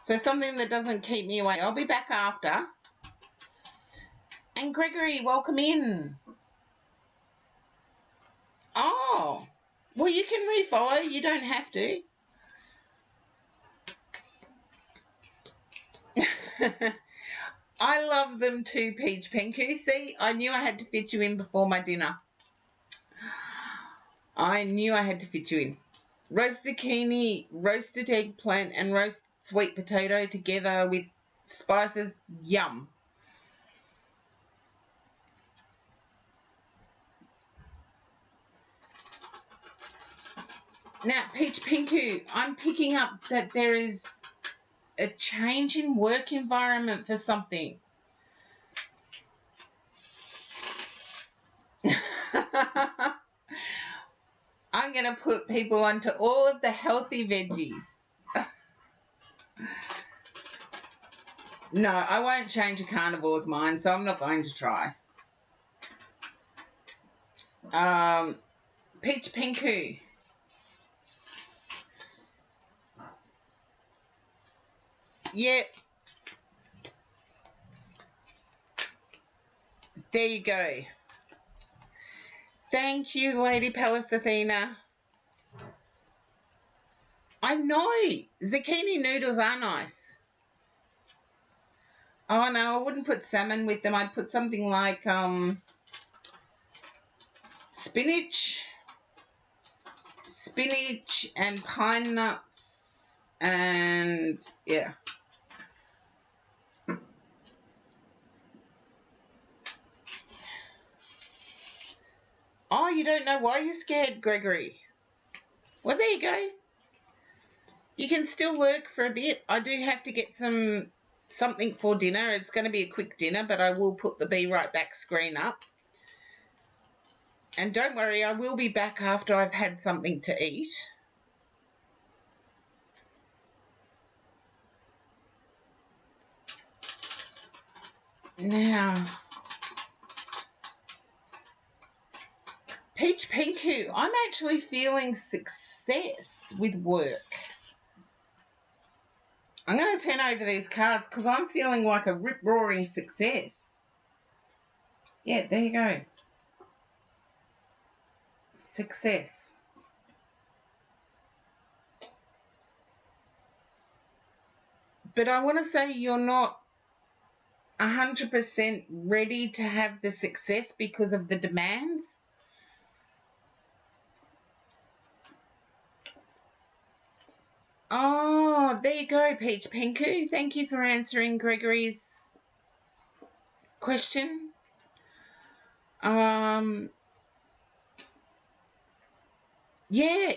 So something that doesn't keep me away. I'll be back after. And Gregory, welcome in. Oh, well, you can refollow. You don't have to. I love them too, Peach Penku. See, I knew I had to fit you in before my dinner. I knew I had to fit you in. Roast zucchini, roasted eggplant, and roasted sweet potato together with spices. Yum. Now, Peach Penku, I'm picking up that there is a change in work environment for something. I'm going to put people onto all of the healthy veggies. No, I won't change a carnivore's mind, so I'm not going to try. Peach Penku. Yep. There you go. Thank you, Lady Palace Athena. I know. Zucchini noodles are nice. Oh, no, I wouldn't put salmon with them. I'd put something like spinach and pine nuts and, yeah. Oh, you don't know why you're scared, Gregory? Well, there you go. You can still work for a bit. I do have to get something for dinner. It's going to be a quick dinner, but I will put the Be Right Back screen up. And don't worry, I will be back after I've had something to eat. Now, Peach Penku, I'm actually feeling success with work. I'm going to turn over these cards because I'm feeling like a rip-roaring success. Yeah, there you go. Success. But I want to say you're not 100% ready to have the success because of the demands. Oh, there you go, Peach Penku. Thank you for answering Gregory's question. Yeah,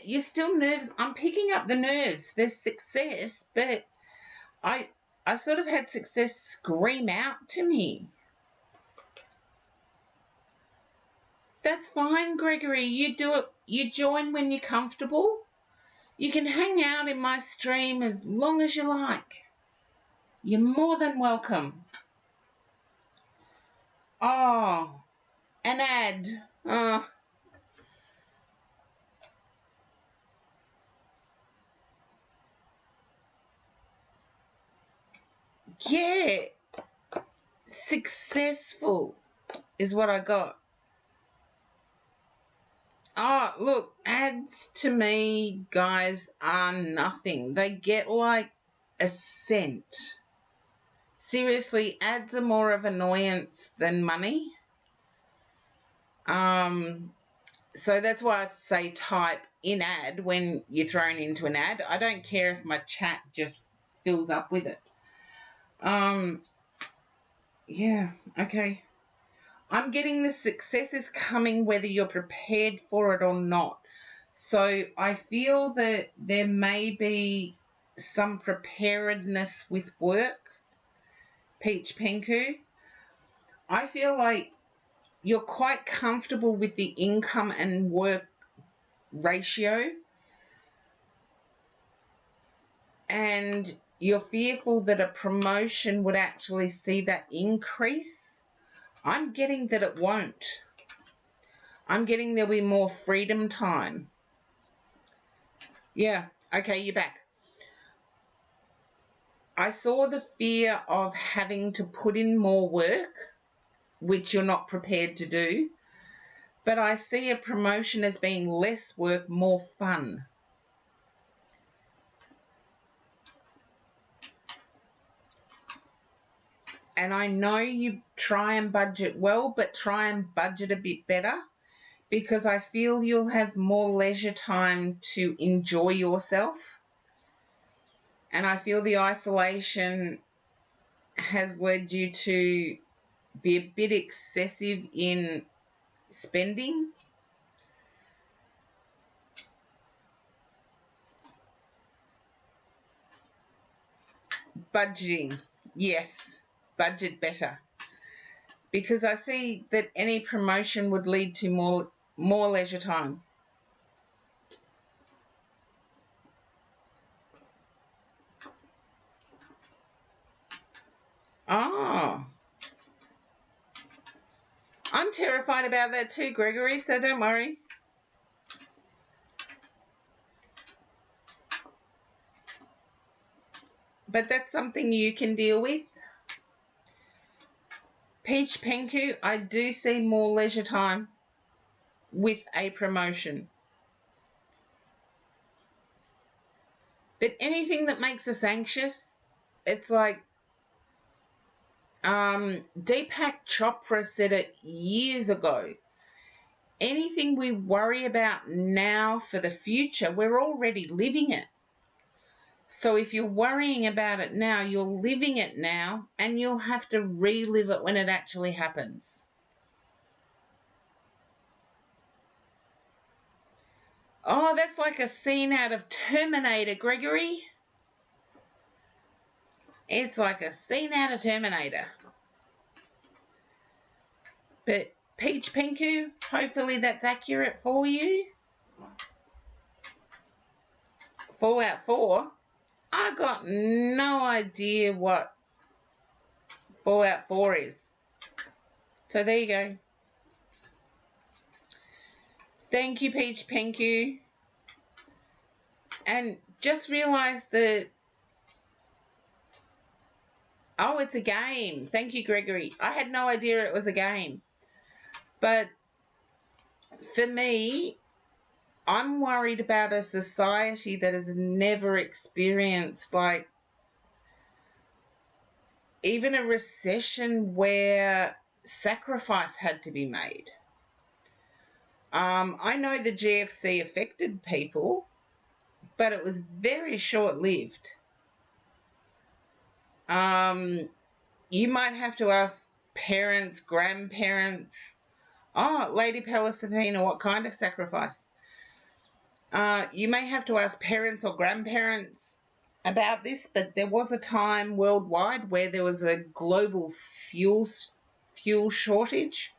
you're still nervous. I'm picking up the nerves. There's success, but I sort of had success scream out to me. That's fine, Gregory. You do it. You join when you're comfortable. You can hang out in my stream as long as you like. You're more than welcome. Oh, an ad. Oh. Yeah. Successful is what I got. Oh, look, ads to me, guys, are nothing. They get like a cent. Seriously, ads are more of annoyance than money. So that's why I say type in ad when you're thrown into an ad. I don't care if my chat just fills up with it. Yeah, okay. I'm getting the success is coming whether you're prepared for it or not. So I feel that there may be some preparedness with work, Peach Penku. I feel like you're quite comfortable with the income and work ratio, and you're fearful that a promotion would actually see that increase. I'm getting that it won't. I'm getting there'll be more freedom time. Yeah, okay, you're back. I saw the fear of having to put in more work, which you're not prepared to do. But I see a promotion as being less work, more fun. And I know you try and budget well, but try and budget a bit better, because I feel you'll have more leisure time to enjoy yourself. And I feel the isolation has led you to be a bit excessive in spending. Budgeting, yes, budget better. Because I see that any promotion would lead to more leisure time. Oh, I'm terrified about that too, Gregory, so don't worry. But that's something you can deal with. Peach Penku, I do see more leisure time with a promotion. But anything that makes us anxious, it's like Deepak Chopra said it years ago. Anything we worry about now for the future, we're already living it. So if you're worrying about it now, you're living it now, and you'll have to relive it when it actually happens. Oh, that's like a scene out of Terminator, Gregory. It's like a scene out of Terminator. But Peach Penku, hopefully that's accurate for you. Fallout 4, I got no idea what Fallout 4 is. So there you go. Thank you, Peach Penku. And just realise that, oh, it's a game. Thank you, Gregory. I had no idea it was a game. But for me, I'm worried about a society that has never experienced, like, even a recession where sacrifice had to be made. I know the GFC affected people, but it was very short lived. You might have to ask parents, grandparents. Oh, Lady Palacetina, what kind of sacrifice? You may have to ask parents or grandparents about this, but there was a time worldwide where there was a global fuel shortage,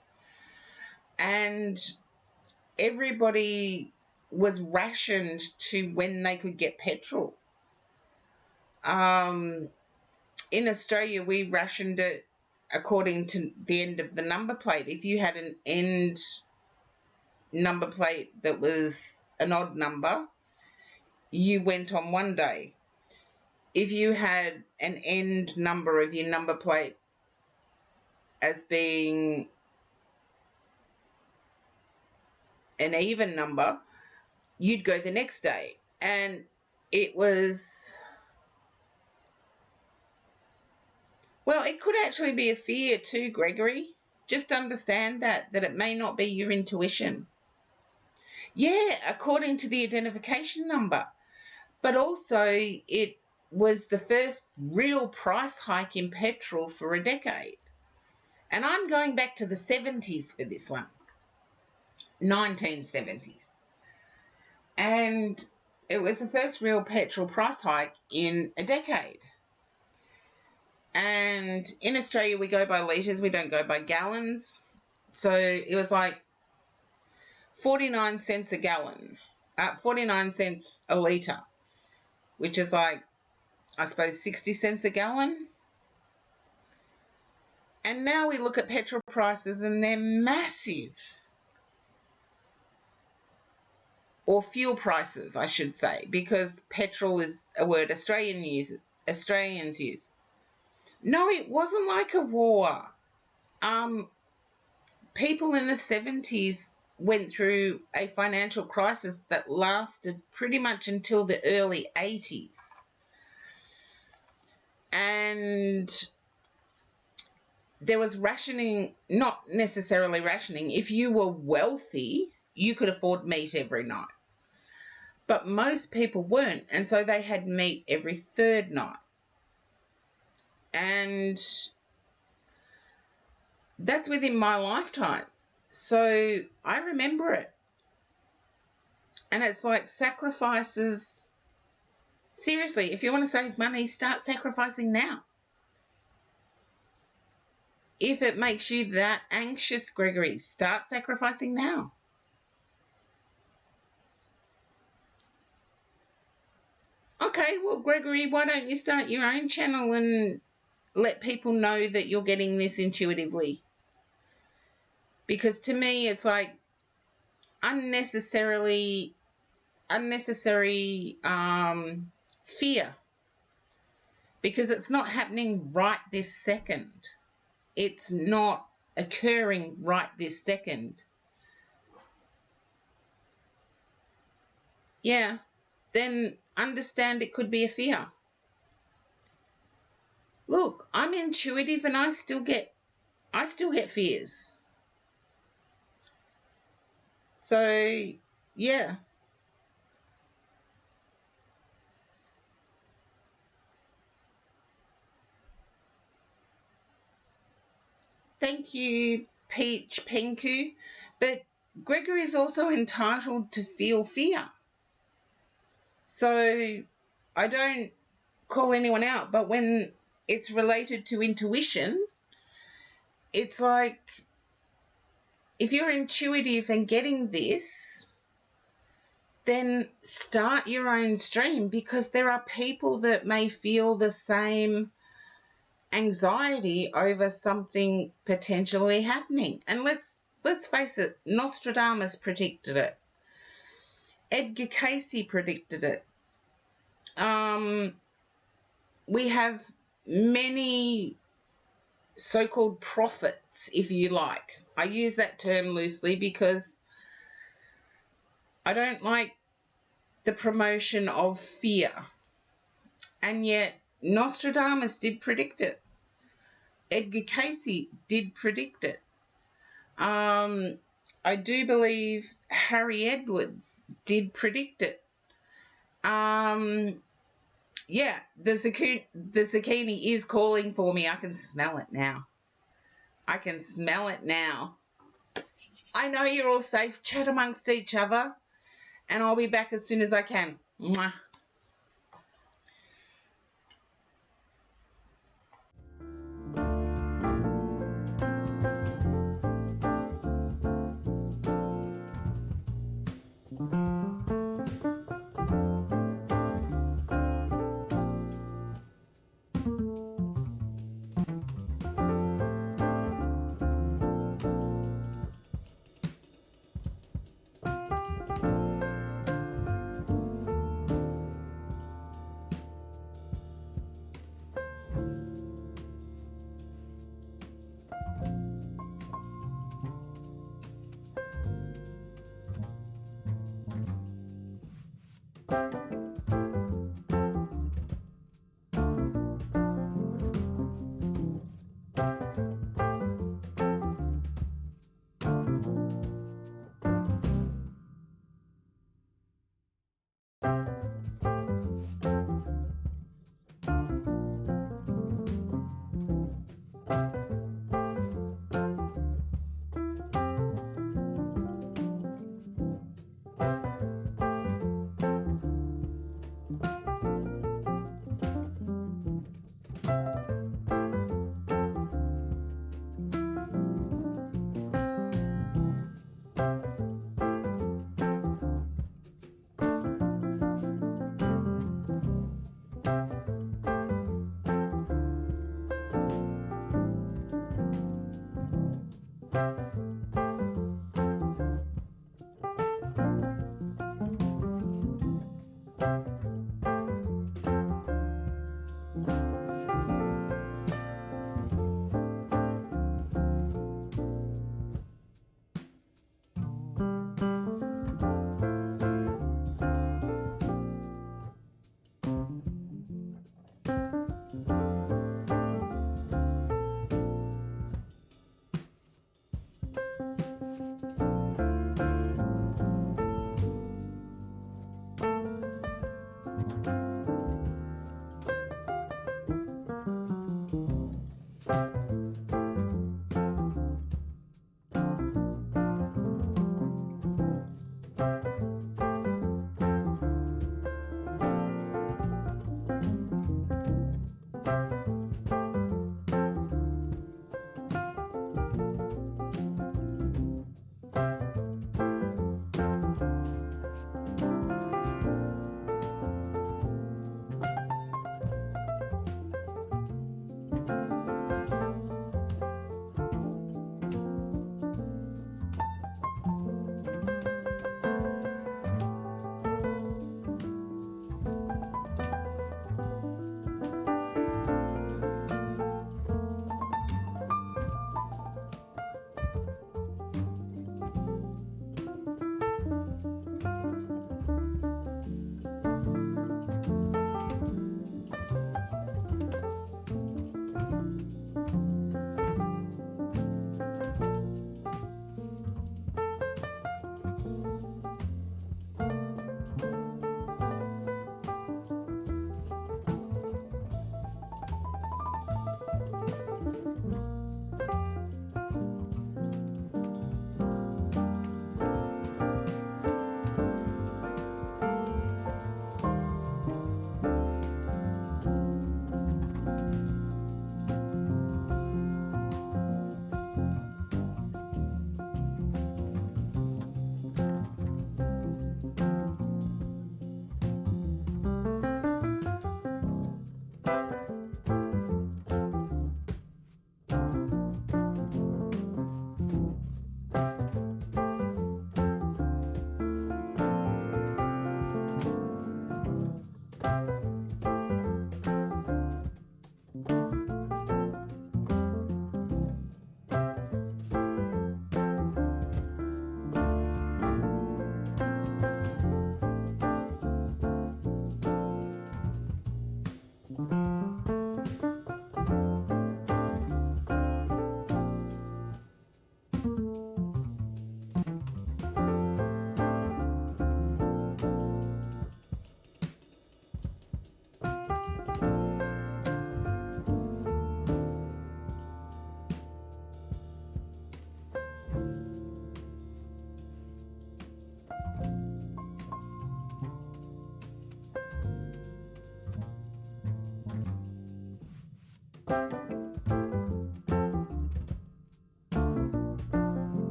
and everybody was rationed to when they could get petrol. In Australia, we rationed it according to the end of the number plate. If you had an end number plate that was an odd number, you went on one day. If you had an end number of your number plate as being an even number, you'd go the next day. And it was, well, it could actually be a fear too, Gregory. Just understand that it may not be your intuition. Yeah, according to the identification number. But also, it was the first real price hike in petrol for a decade. And I'm going back to the 70s for this one, 1970s. And it was the first real petrol price hike in a decade. And in Australia, we go by litres, we don't go by gallons. So it was like 49 cents a gallon, 49 cents a litre, which is like, I suppose, 60 cents a gallon. And now we look at petrol prices and they're massive. Or fuel prices, I should say, because petrol is a word Australians Australians use. No, it wasn't like a war. People in the 70s went through a financial crisis that lasted pretty much until the early 80s. And there was rationing, not necessarily rationing. If you were wealthy, you could afford meat every night. But most people weren't, and so they had meat every third night. And that's within my lifetime. So I remember it. And it's like sacrifices. Seriously, if you want to save money, start sacrificing now. If it makes you that anxious, Gregory, start sacrificing now. Okay, well, Gregory, why don't you start your own channel and let people know that you're getting this intuitively? Because to me, it's like unnecessary fear. Because it's not happening right this second. It's not occurring right this second. Yeah, then understand it could be a fear. Look, I'm intuitive and I still get fears. So, yeah. Thank you, Peach Penku. But Gregory is also entitled to feel fear. So I don't call anyone out, but when it's related to intuition, it's like if you're intuitive and getting this, then start your own stream, because there are people that may feel the same anxiety over something potentially happening. And let's face it, Nostradamus predicted it. Edgar Cayce predicted it. We have many so-called prophets, if you like. I use that term loosely because I don't like the promotion of fear. And yet Nostradamus did predict it. Edgar Cayce did predict it. I do believe Harry Edwards did predict it. Yeah, the zucchini is calling for me. I can smell it now. I can smell it now. I know you're all safe. Chat amongst each other. And I'll be back as soon as I can. Mwah.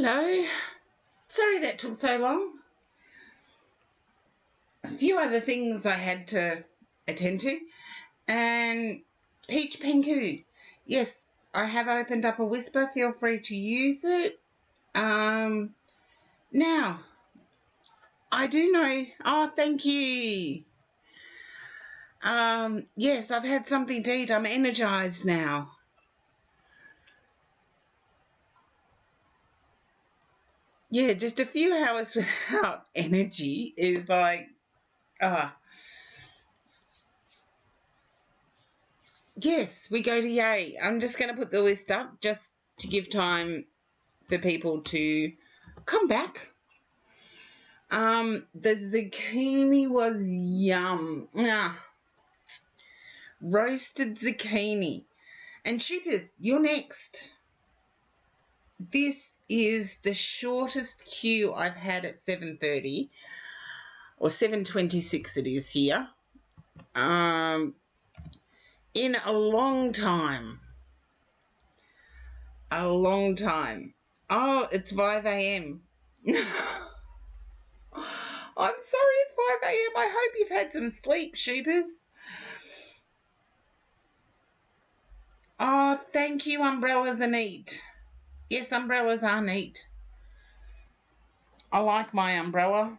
Hello. Sorry that took so long. A few other things I had to attend to. And Peach Pingu. Yes, I have opened up a whisper. Feel free to use it. Now, I do know. Oh, thank you. Yes, I've had something to eat. I'm energized now. Yeah, just a few hours without energy is like, yes, we go to Yay. I'm just going to put the list up just to give time for people to come back. The zucchini was yum. Roasted zucchini. And Sheepers, you're next. This is the shortest queue I've had at 7:30 or 7:26 it is here. In a long time. A long time. Oh, it's 5 a.m. I'm sorry it's 5 a.m. I hope you've had some sleep, Sheepers. Oh, thank you, umbrellas are neat. Yes, umbrellas are neat. I like my umbrella.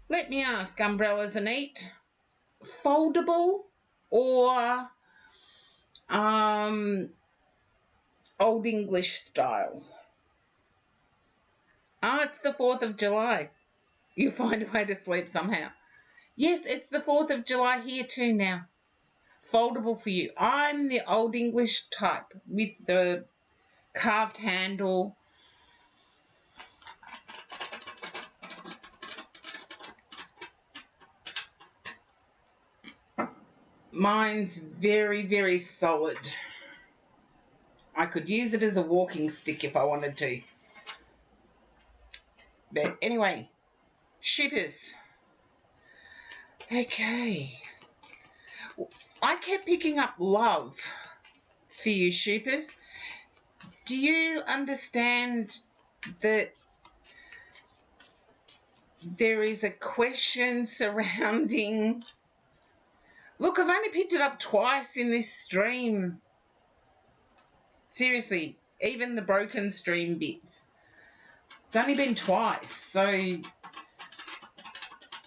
Let me ask, umbrellas are neat? Foldable or Old English style? Oh, it's the 4th of July. You find a way to sleep somehow. Yes, it's the 4th of July here too now. Foldable for you. I'm the Old English type with the carved handle. Mine's very, very solid. I could use it as a walking stick if I wanted to. But anyway, Sheepers. Okay. I kept picking up love for you, Sheepers. Do you understand that there is a question surrounding... Look, I've only picked it up twice in this stream. Seriously, even the broken stream bits. It's only been twice, so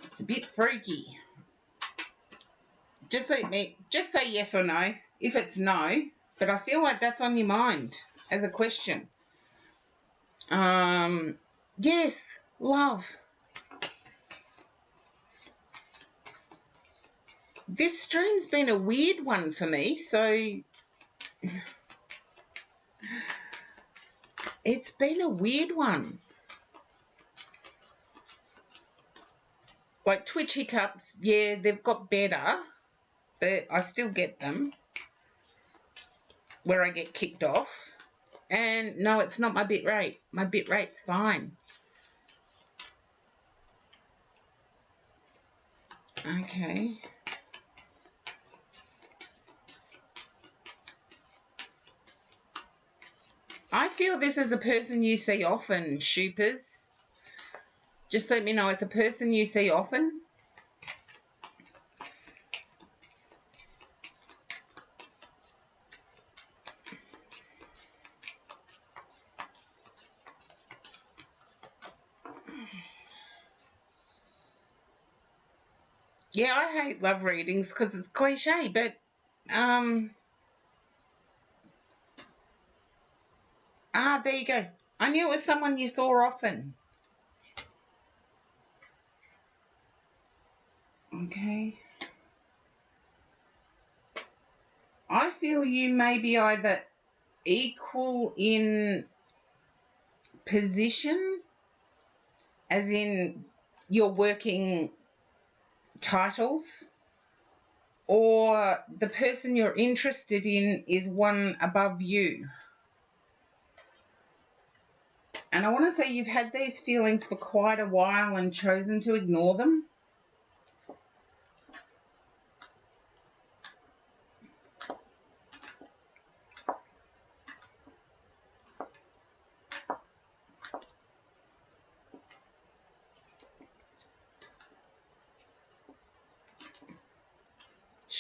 it's a bit freaky. Just say yes or no. If it's no, but I feel like that's on your mind as a question. Yes, love. This stream's been a weird one for me, so it's been a weird one. Like Twitch hiccups, yeah, they've got better, but I still get them where I get kicked off. And no, it's not my bit rate. My bit rate's fine. Okay. I feel this is a person you see often, Shoopers. Just let me know it's a person you see often. Yeah, I hate love readings because it's cliche, but there you go. I knew it was someone you saw often. Okay. I feel you may be either equal in position, as in your working titles, or the person you're interested in is one above you. And I want to say you've had these feelings for quite a while and chosen to ignore them.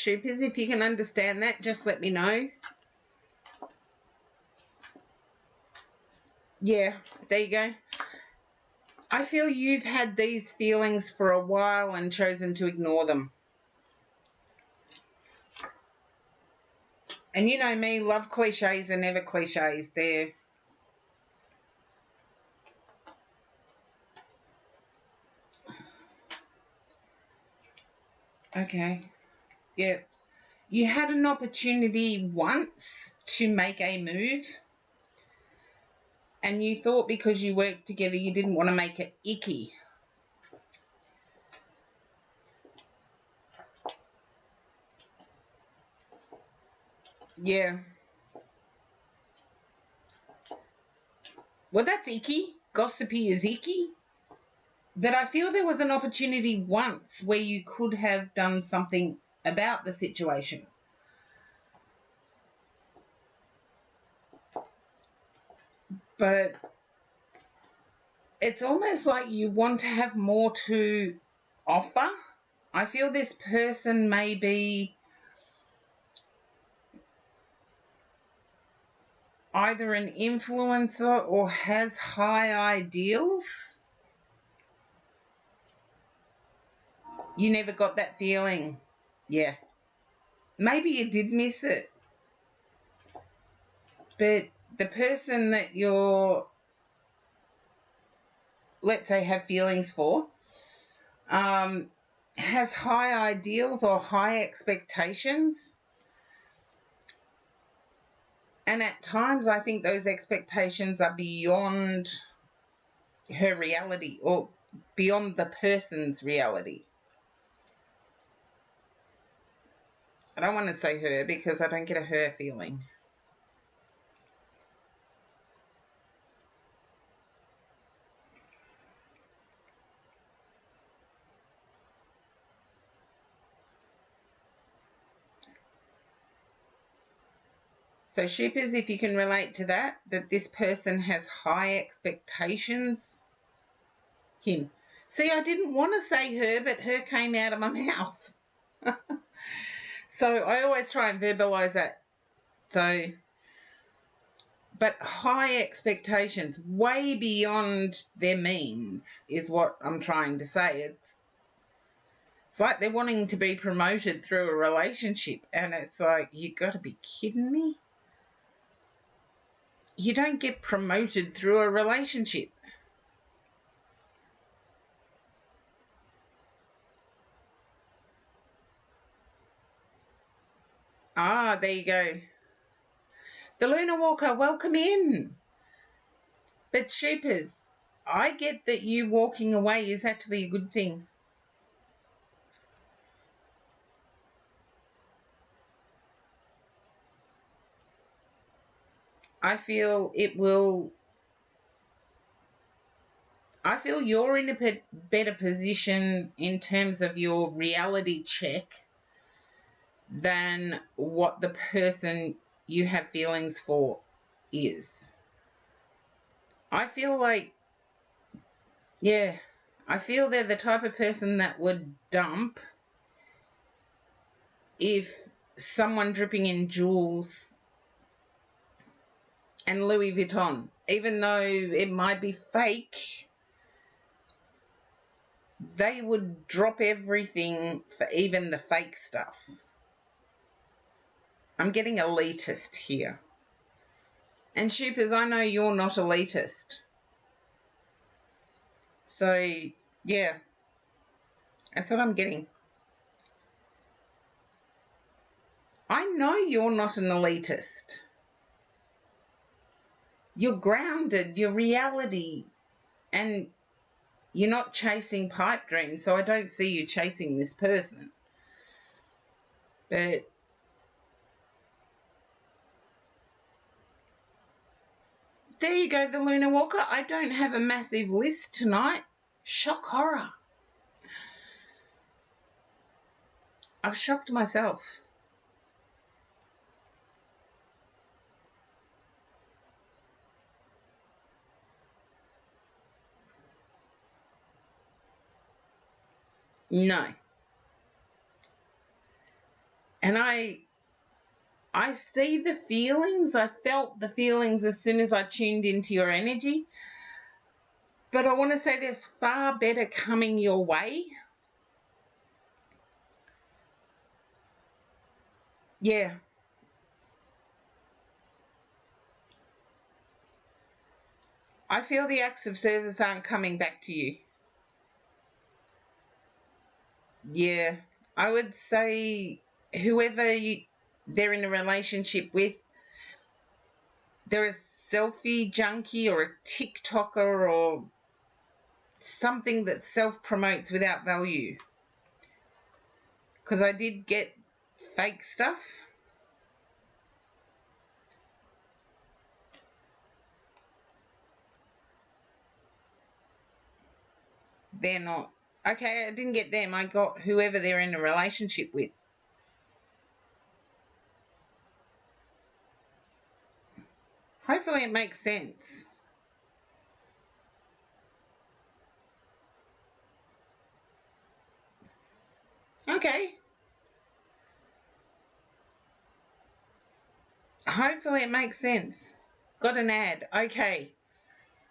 Shoopers, if you can understand that, just let me know. Yeah, there you go. I feel you've had these feelings for a while and chosen to ignore them. And you know me, love cliches are never cliches. They're... Okay. Yeah. You had an opportunity once to make a move, and you thought because you worked together you didn't want to make it icky. Yeah. Well, that's icky. Gossipy is icky. But I feel there was an opportunity once where you could have done something about the situation. But it's almost like you want to have more to offer. I feel this person may be either an influencer or has high ideals. You never got that feeling. Yeah. Maybe you did miss it. But the person that you're, let's say, have feelings for, has high ideals or high expectations. And at times I think those expectations are beyond her reality or beyond the person's reality. I don't want to say her because I don't get a her feeling. So Shoopers, if you can relate to that this person has high expectations. Him. See, I didn't want to say her, but her came out of my mouth. So I always try and verbalise that. So, but high expectations, way beyond their means, is what I'm trying to say. It's like they're wanting to be promoted through a relationship, and it's like, you got to be kidding me. You don't get promoted through a relationship. Ah, there you go. The Lunar Walker, welcome in. But Shoopers, I get that you walking away is actually a good thing. I feel it will. I feel you're in a better position in terms of your reality check than what the person you have feelings for is. I feel like, yeah, I feel they're the type of person that would dump if someone dripping in jewels and Louis Vuitton, even though it might be fake, they would drop everything for even the fake stuff. I'm getting elitist here. And Shoopers, I know you're not elitist. So, yeah, that's what I'm getting. I know you're not an elitist. You're grounded, you're reality, and you're not chasing pipe dreams, so I don't see you chasing this person. But there you go, the Lunar Walker. I don't have a massive list tonight. Shock horror. I've shocked myself. No. And I see the feelings. I felt the feelings as soon as I tuned into your energy. But I want to say there's far better coming your way. Yeah. I feel the acts of service aren't coming back to you. Yeah. I would say whoever they're in a relationship with, they're a selfie junkie or a TikToker or something that self promotes without value. Because I did get fake stuff. They're not. Okay, I didn't get them. I got whoever they're in a relationship with. Hopefully it makes sense. Okay. Hopefully it makes sense. Got an ad. Okay.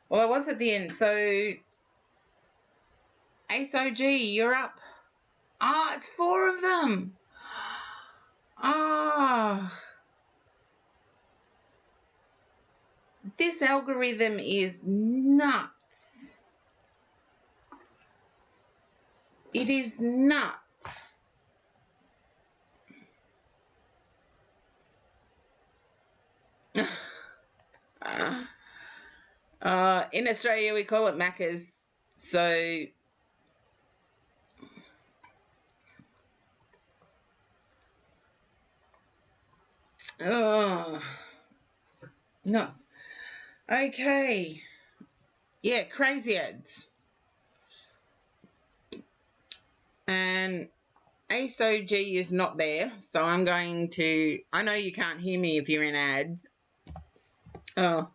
Well, I was at the end. So, Ace OG, you're up. Ah, it's four of them. Ah. This algorithm is nuts. It is nuts. In Australia, we call it Macca's. So, oh, no. Okay. Yeah, crazy ads. And Ace OG is not there, so I'm going to. I know you can't hear me if you're in ads. Oh.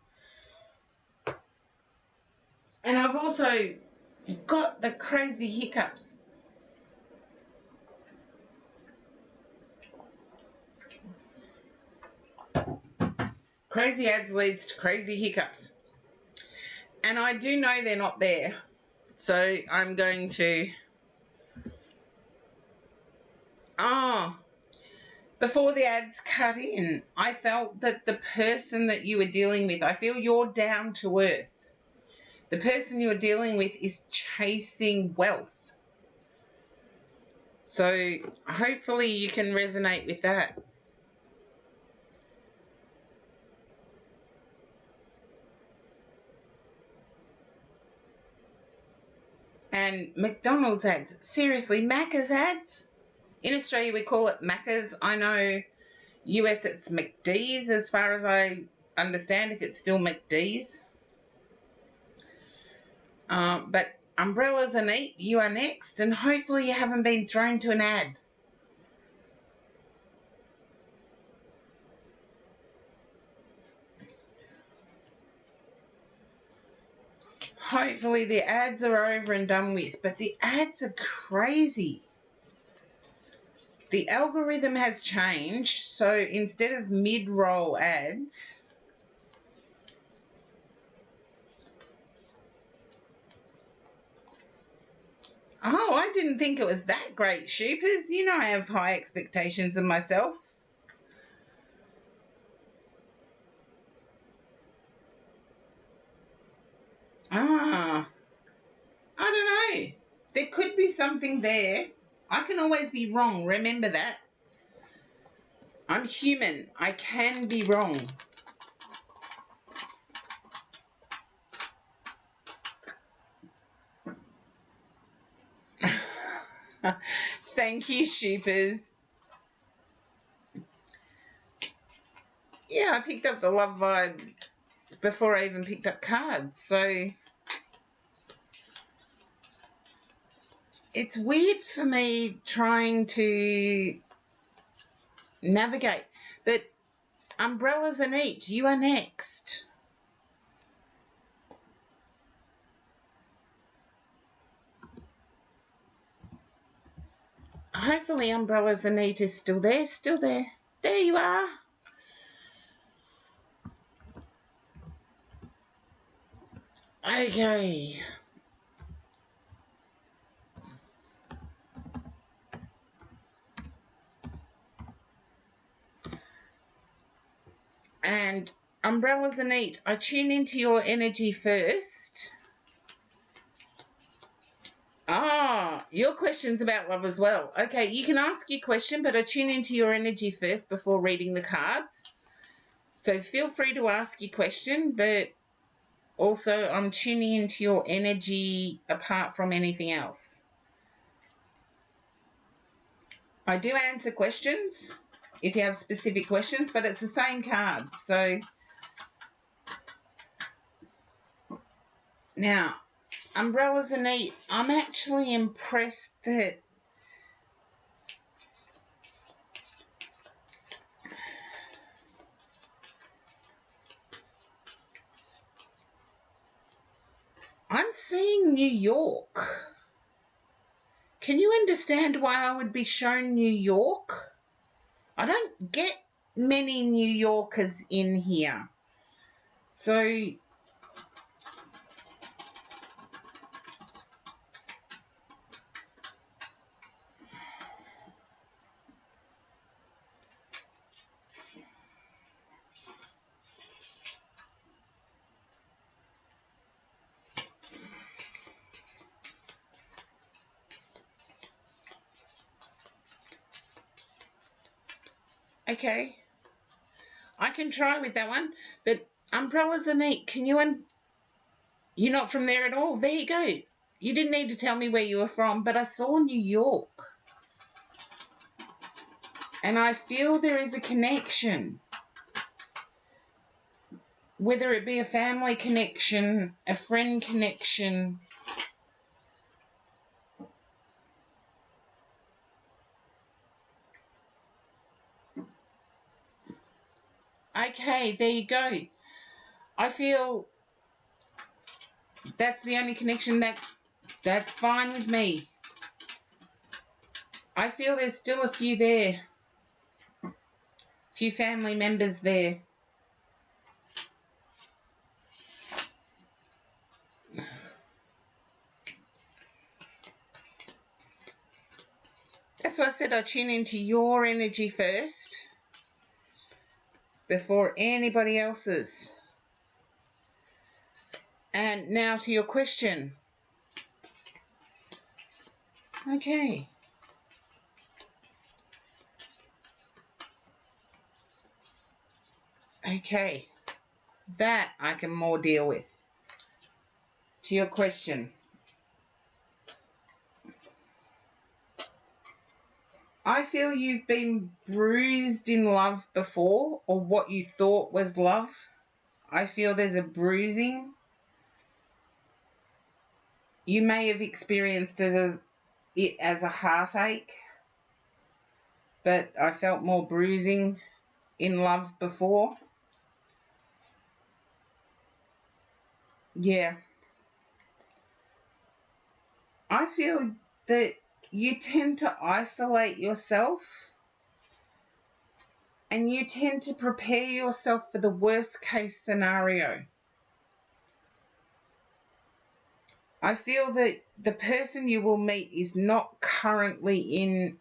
And I've also got the crazy hiccups. Crazy ads leads to crazy hiccups. And I do know they're not there. So I'm going to. Oh. Before the ads cut in, I felt that the person that you were dealing with, I feel you're down to earth. The person you're dealing with is chasing wealth. So hopefully you can resonate with that. And McDonald's ads. Seriously, Macca's ads? In Australia, we call it Macca's. I know US, it's McD's as far as I understand, if it's still McD's. But umbrellas and eat, you are next. And hopefully you haven't been thrown to an ad. Hopefully the ads are over and done with. But the ads are crazy. The algorithm has changed, so instead of mid-roll ads, oh, I didn't think it was that great, Shoopers. You know I have high expectations of myself. Ah, I don't know. There could be something there. I can always be wrong, remember that. I'm human. I can be wrong. Thank you, Shoopers. Yeah, I picked up the love vibe before I even picked up cards, so it's weird for me trying to navigate. But umbrellas and eat, you are next. Hopefully Umbrella Zenith is still there. Still there. There you are. Okay. And Umbrella Zenith, I tune into your energy first. Ah, your question's about love as well. Okay, you can ask your question, but I tune into your energy first before reading the cards. So feel free to ask your question, but also I'm tuning into your energy apart from anything else. I do answer questions if you have specific questions, but it's the same card. So now, Umbrella Zenith, I'm actually impressed that I'm seeing New York. Can you understand why I would be shown New York? I don't get many New Yorkers in here. So, okay. I can try with that one. But Umbrella Zenith, can you... You're not from there at all. There you go. You didn't need to tell me where you were from, but I saw New York. And I feel there is a connection. Whether it be a family connection, a friend connection. Okay, there you go. I feel that's the only connection that's fine with me. I feel there's still a few there. A few family members there. That's why I said I tune into your energy first before anybody else's. And now to your question. Okay. Okay. That I can more deal with. To your question. I feel you've been bruised in love before, or what you thought was love. I feel there's a bruising. You may have experienced it as a heartache, but I felt more bruising in love before. Yeah. I feel that you tend to isolate yourself and you tend to prepare yourself for the worst case scenario. I feel that the person you will meet is not currently in,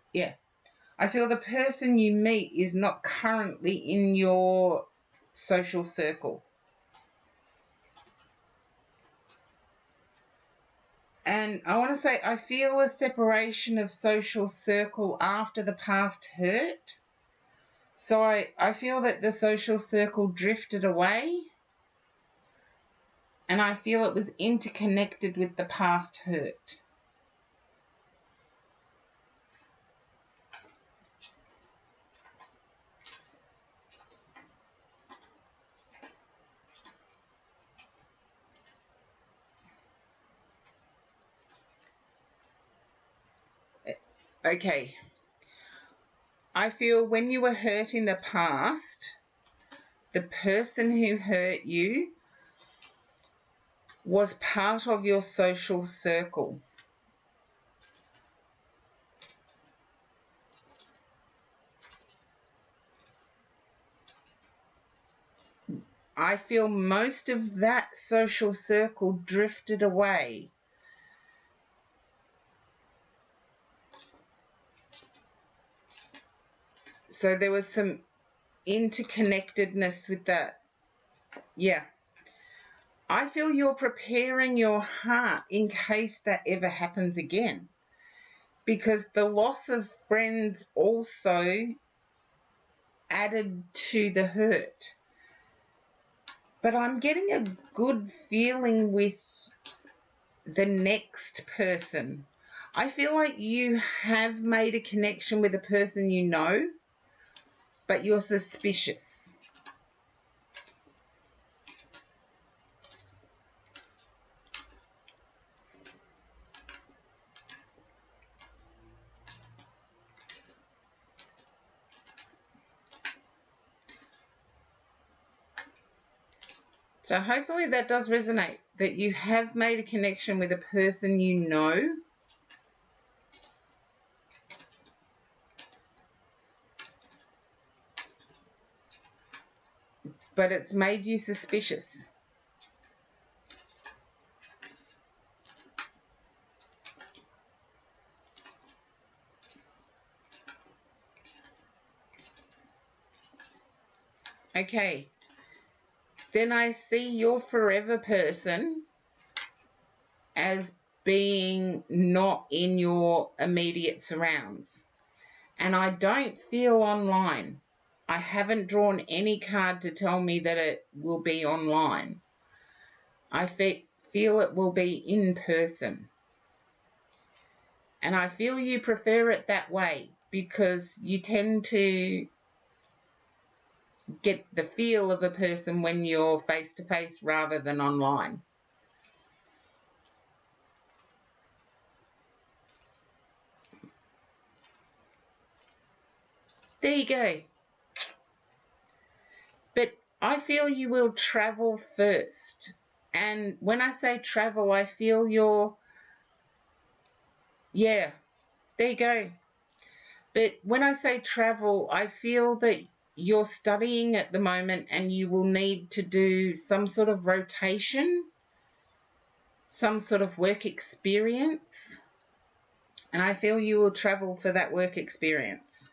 I feel the person you meet is not currently in your social circle. And I want to say, I feel a separation of social circle after the past hurt. So I feel that the social circle drifted away. And I feel it was interconnected with the past hurt. Okay. I feel when you were hurt in the past, the person who hurt you was part of your social circle. I feel most of that social circle drifted away. So there was some interconnectedness with that. Yeah. I feel you're preparing your heart in case that ever happens again. Because the loss of friends also added to the hurt. But I'm getting a good feeling with the next person. I feel like you have made a connection with a person you know, but you're suspicious. So hopefully that does resonate, that you have made a connection with a person you know, but it's made you suspicious. Okay. Then I see your forever person as being not in your immediate surrounds. And I don't feel online. I haven't drawn any card to tell me that it will be online. I feel it will be in person. And I feel you prefer it that way because you tend to get the feel of a person when you're face to face rather than online. There you go. But I feel you will travel first. And when I say travel, I feel yeah, there you go. But when I say travel, I feel that you're studying at the moment and you will need to do some sort of rotation, some sort of work experience. And I feel you will travel for that work experience.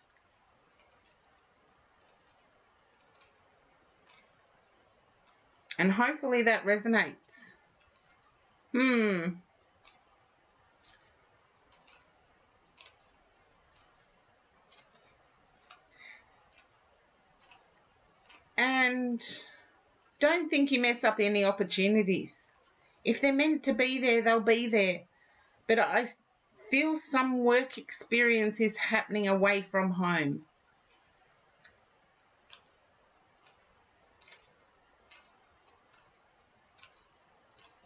And hopefully that resonates. And don't think you mess up any opportunities. If they're meant to be there, they'll be there. But I feel some work experience is happening away from home.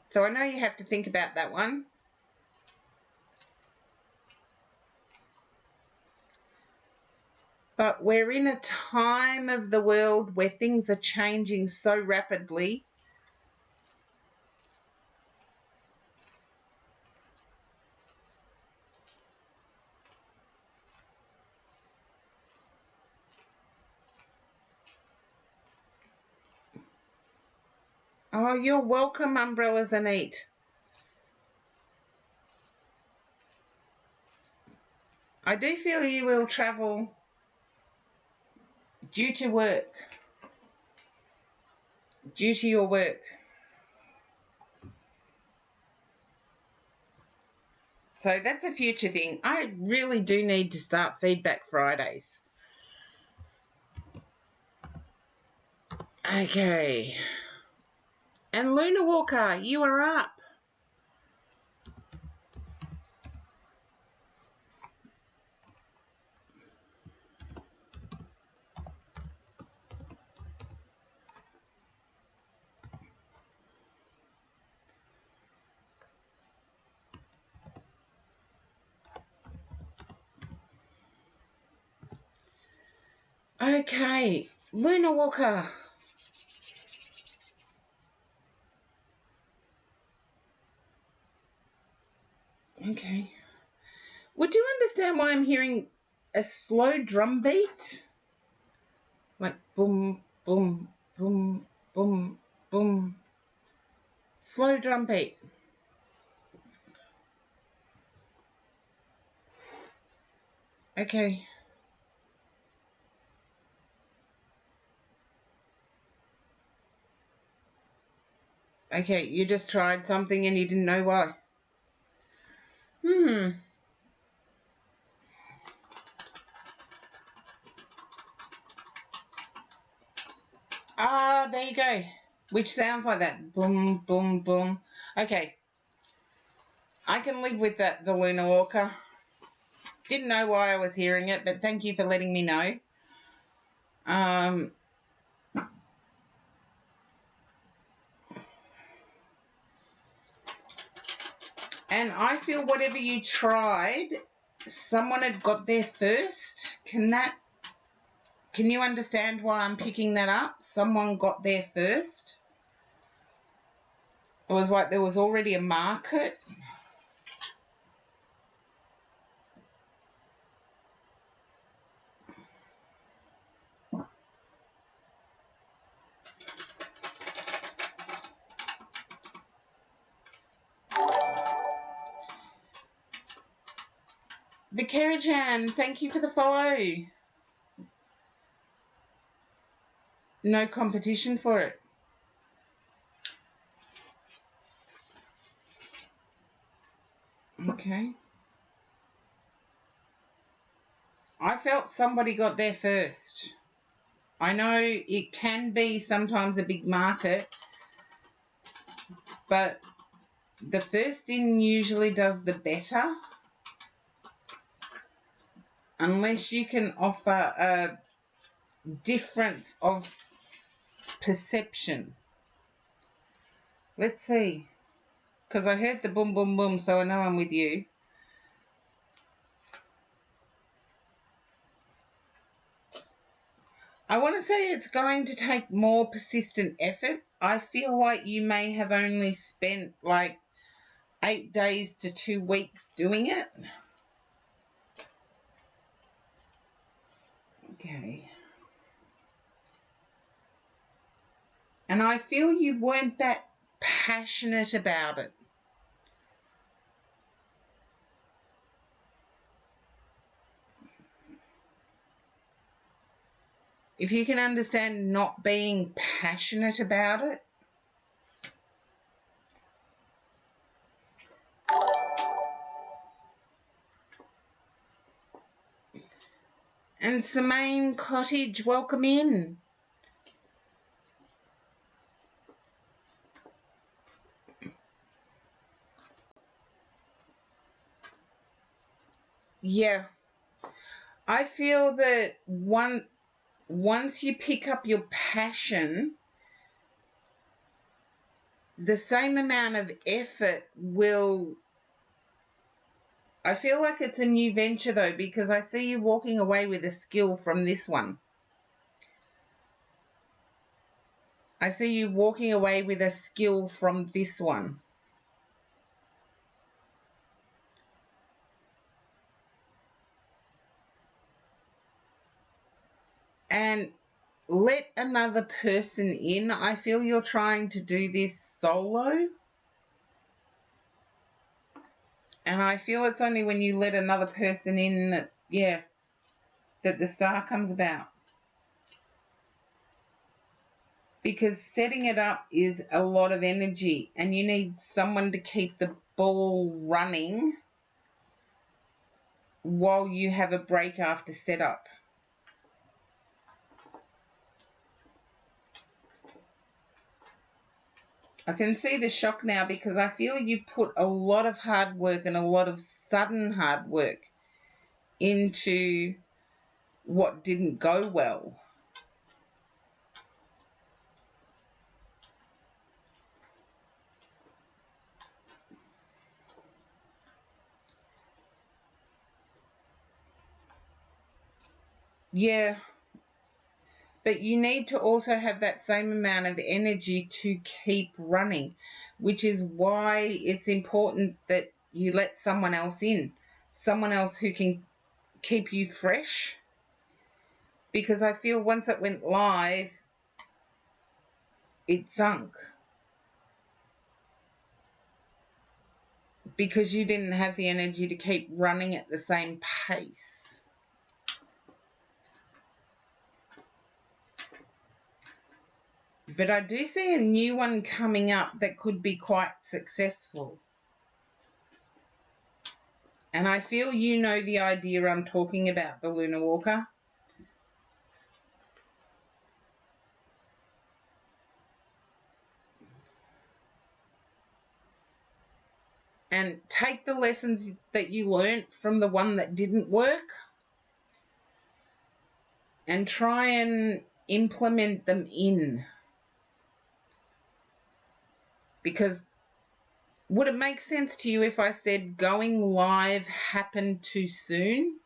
So I know you have to think about that one. But we're in a time of the world where things are changing so rapidly. Oh, you're welcome, Umbrellas and Eat. I do feel you will travel due to work, due to your work. So that's a future thing. I really do need to start Feedback Fridays. Okay. And Luna Walker, you are up. Okay, Luna Walker. Okay. Would you understand why I'm hearing a slow drum beat? Like boom, boom, boom, boom, boom. Slow drum beat. Okay. Okay, you just tried something and you didn't know why. Ah, there you go. Which sounds like that. Boom, boom, boom. Okay. I can live with that, the Lunar Walker. Didn't know why I was hearing it, but thank you for letting me know. And I feel whatever you tried, someone had got there first. Can you understand why I'm picking that up? Someone got there first. It was like there was already a market. The Kerajan, thank you for the follow. No competition for it. Okay. I felt somebody got there first. I know it can be sometimes a big market, but the first in usually does the better. Unless you can offer a difference of perception. Let's see. Because I heard the boom, boom, boom, so I know I'm with you. I want to say it's going to take more persistent effort. I feel like you may have only spent like 8 days to 2 weeks doing it. Okay. And I feel you weren't that passionate about it. If you can understand not being passionate about it. And Semaine Cottage, welcome in. Yeah. I feel that once you pick up your passion, the same amount of effort will. I feel like it's a new venture though, because I see you walking away with a skill from this one. I see you walking away with a skill from this one. And let another person in. I feel you're trying to do this solo. And I feel it's only when you let another person in that, that the star comes about. Because setting it up is a lot of energy and you need someone to keep the ball running while you have a break after setup. I can see the shock now because I feel you put a lot of hard work and a lot of sudden hard work into what didn't go well. Yeah, but you need to also have that same amount of energy to keep running, which is why it's important that you let someone else in, someone else who can keep you fresh. Because I feel once it went live, it sunk because you didn't have the energy to keep running at the same pace. But I do see a new one coming up that could be quite successful. And I feel you know the idea I'm talking about, the Lunar Walker. And take the lessons that you learnt from the one that didn't work and try and implement them in. Because would it make sense to you if I said going live happened too soon?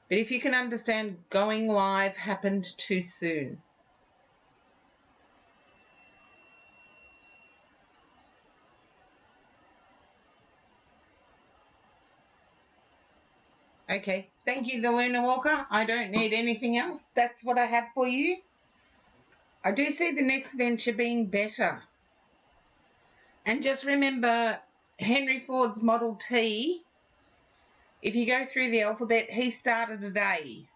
But if you can understand, going live happened too soon. Okay, thank you, the Lunar Walker. I don't need anything else. That's what I have for you. I do see the next venture being better. And just remember, Henry Ford's Model T, if you go through the alphabet, he started a day.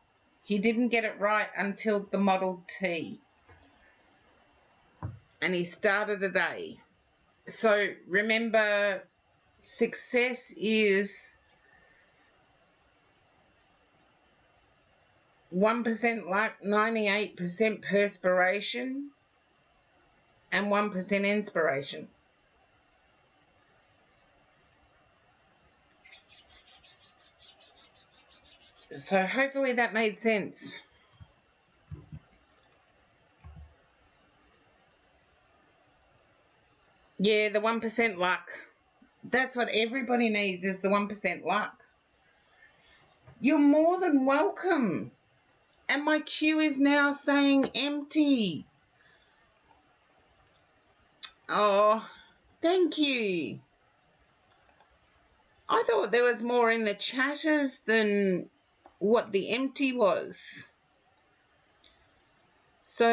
He didn't get it right until the Model T. And he started a day. So remember, success is 1% luck, 98% perspiration, and 1% inspiration. So hopefully that made sense. Yeah, the 1% luck. That's what everybody needs, is the 1% luck. You're more than welcome. And my queue is now saying empty. Oh, thank you. I thought there was more in the chatters than what the empty was. So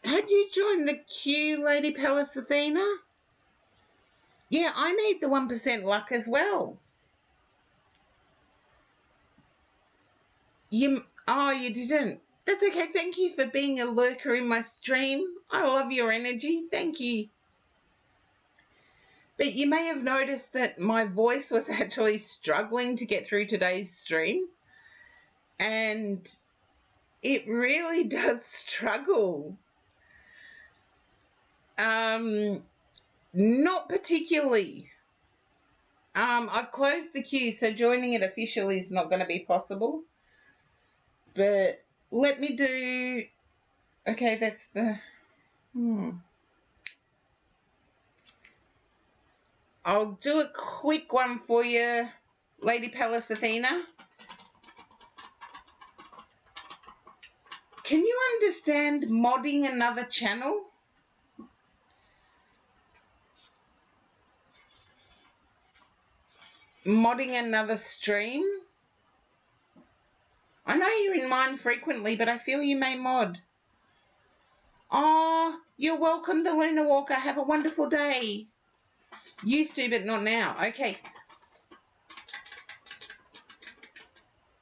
had you joined the queue, Lady Pallas Athena? Yeah, I need the 1% luck as well. You didn't. That's okay. Thank you for being a lurker in my stream. I love your energy. Thank you. But you may have noticed that my voice was actually struggling to get through today's stream. And it really does struggle. Not particularly. I've closed the queue, so joining it officially is not going to be possible. But let me do... Okay, that's the... I'll do a quick one for you, Lady Pallas Athena. Can you understand modding another channel? Modding another stream? I know you're in mine frequently, but I feel you may mod. Oh, you're welcome, the Lunar Walker. Have a wonderful day. Used to, but not now. Okay.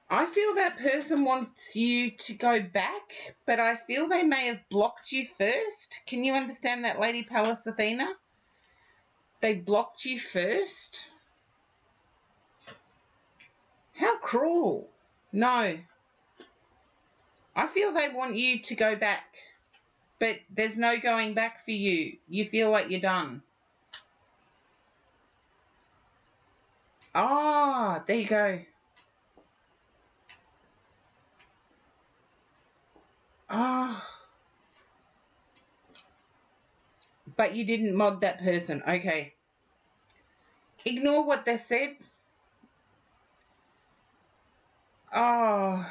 I feel that person wants you to go back, but I feel they may have blocked you first. Can you understand that, Lady Pallas Athena? They blocked you first? How cruel. No. I feel they want you to go back, but there's no going back for you. You feel like you're done. Ah, there you go. Ah. But you didn't mod that person. Okay. Ignore what they said. Oh.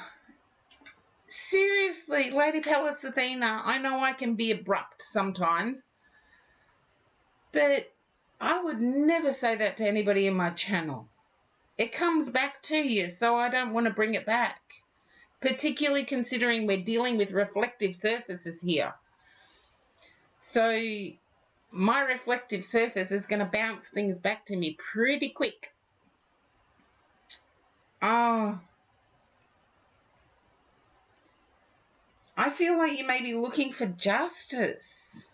Seriously, Lady Pallas Athena, I know I can be abrupt sometimes, But I would never say that to anybody in my channel. It comes back to you, so I don't want to bring it back. Particularly considering we're dealing with reflective surfaces here. So my reflective surface is going to bounce things back to me pretty quick. Oh, I feel like you may be looking for justice.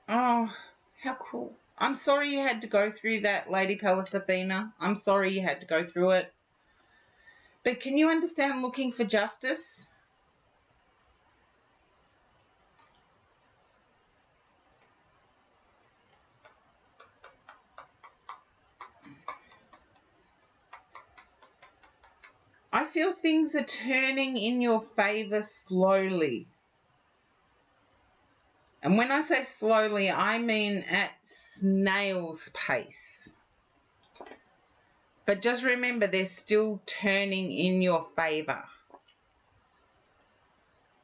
Oh, how cruel. I'm sorry you had to go through that, Lady Pallas Athena. I'm sorry you had to go through it. But can you understand looking for justice? I feel things are turning in your favour slowly. And when I say slowly, I mean at snail's pace. But just remember, they're still turning in your favour.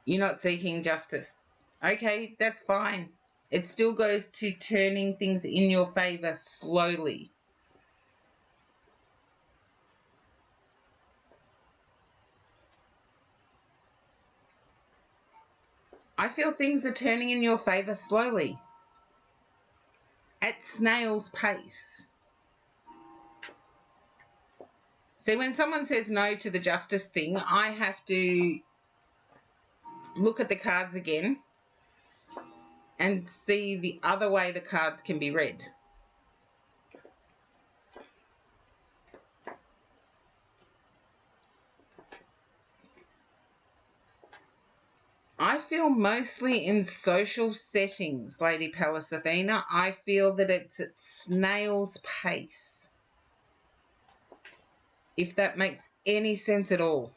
You're not seeking justice. Okay, that's fine. It still goes to turning things in your favour slowly. I feel things are turning in your favour slowly. At snail's pace. See, when someone says no to the justice thing, I have to look at the cards again and see the other way the cards can be read. I feel mostly in social settings, Lady Pallas Athena. I feel that it's at snail's pace. If that makes any sense at all.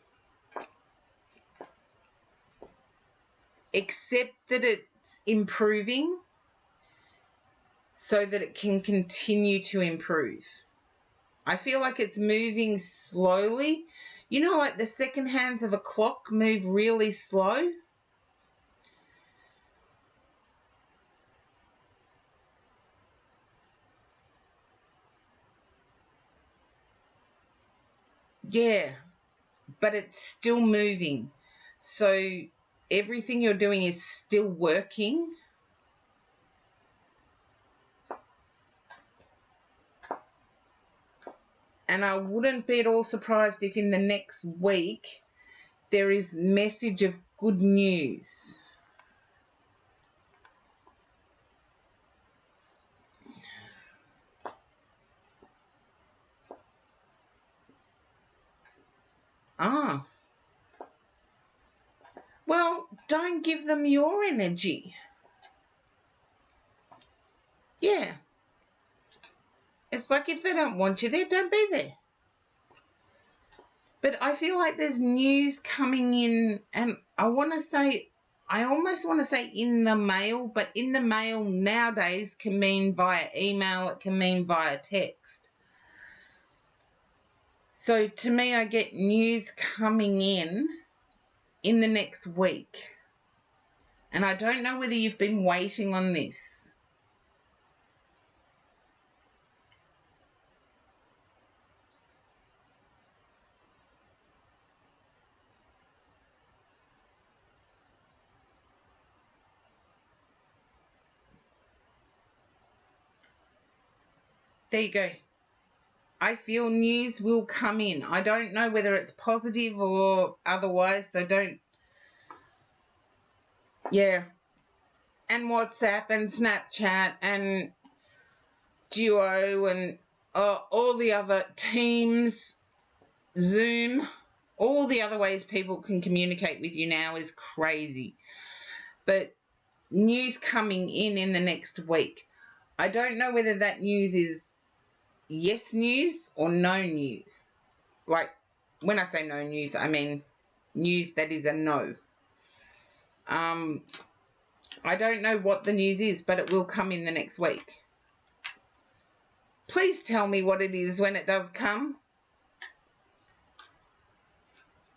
Except that it's improving so that it can continue to improve. I feel like it's moving slowly. You know, like the second hands of a clock move really slow. Yeah, but it's still moving. So everything you're doing is still working. And I wouldn't be at all surprised if in the next week there is message of good news. Ah. Well, don't give them your energy. Yeah. It's like if they don't want you there, don't be there. But I feel like there's news coming in, and I almost want to say in the mail, but in the mail nowadays can mean via email, it can mean via text. So to me, I get news coming in the next week. And I don't know whether you've been waiting on this. There you go. I feel news will come in. I don't know whether it's positive or otherwise, so don't. Yeah. And WhatsApp and Snapchat and Duo and all the other Teams, Zoom, all the other ways people can communicate with you now is crazy. But news coming in the next week. I don't know whether that news is yes news or no news. Like, when I say no news, I mean news that is a no. I don't know what the news is, but it will come in the next week. Please tell me what it is when it does come.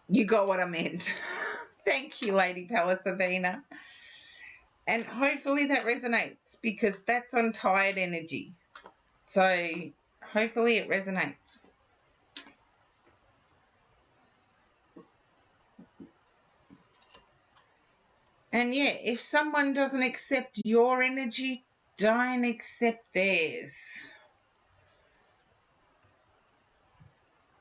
You got what I meant. Thank you, Lady Palasadina. And hopefully that resonates because that's on tired energy. So hopefully it resonates. And yeah, if someone doesn't accept your energy, don't accept theirs.